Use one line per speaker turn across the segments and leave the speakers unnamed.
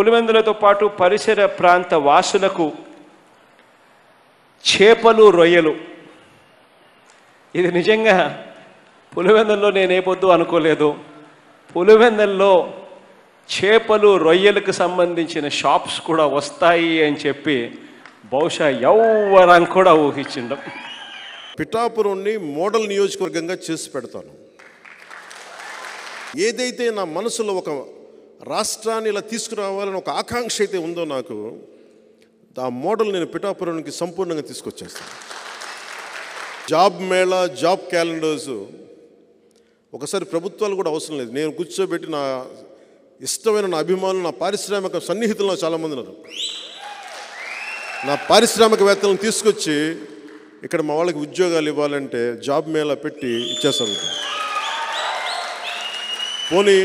పులివెందులతో పాటు పరిసర ప్రాంత వాసులకు చేపలు రొయ్యలు, ఇది నిజంగా పులివెందుల్లో నేను ఏ పొద్దు అనుకోలేదు. పులివెందుల్లో చేపలు రొయ్యలకు సంబంధించిన షాప్స్ కూడా వస్తాయి అని చెప్పి బహుశా ఎవ్వరం కూడా ఊహించిండం.
పిఠాపురంని మోడల్ నియోజకవర్గంగా చేసి పెడతాను. ఏదైతే నా మనసులో ఒక రాష్ట్రాన్ని ఇలా తీసుకురావాలని ఒక ఆకాంక్ష అయితే ఉందో నాకు, ఆ మోడల్ నేను పిఠాపురానికి సంపూర్ణంగా తీసుకొచ్చేస్తాను. జాబ్ మేళా, జాబ్ క్యాలెండర్స్ ఒకసారి ప్రభుత్వాలు కూడా అవసరం లేదు. నేను కూర్చోబెట్టి నా ఇష్టమైన నా అభిమానులు, నా పారిశ్రామిక సన్నిహితులు చాలామంది ఉన్నారు. నా పారిశ్రామికవేత్తలను తీసుకొచ్చి ఇక్కడ మా వాళ్ళకి ఉద్యోగాలు ఇవ్వాలంటే జాబ్ మేళా పెట్టి ఇచ్చేస్తాను. పోనీ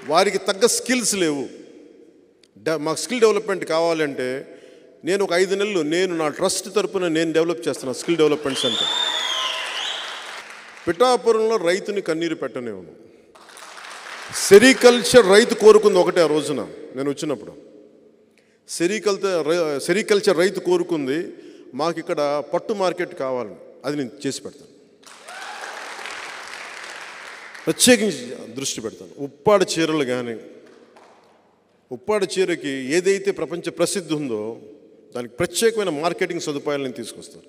వారికి తగ్గ స్కిల్స్ లేవు, మాకు స్కిల్ డెవలప్మెంట్ కావాలంటే నేను ఒక 5 నెలలు నేను నా ట్రస్ట్ తరపున నేను డెవలప్ చేస్తున్నాను స్కిల్ డెవలప్మెంట్ సెంటర్. పిఠాపురంలో రైతుని కన్నీరు పెట్టనేవును. సెరికల్చర్ రైతు కోరుకుంది ఒకటే. ఆ రోజున నేను వచ్చినప్పుడు సెరికల్చర్ రైతు కోరుకుంది మాకు ఇక్కడ పట్టు మార్కెట్ కావాలని. అది నేను చేసి పెడతాను, ప్రత్యేకించి దృష్టి పెడతాను. ఉప్పాడ చీరలు కానీ, ఉప్పాడ చీరకి ఏదైతే ప్రపంచ ప్రసిద్ధి ఉందో దానికి ప్రత్యేకమైన మార్కెటింగ్ సదుపాయాలను తీసుకొస్తారు.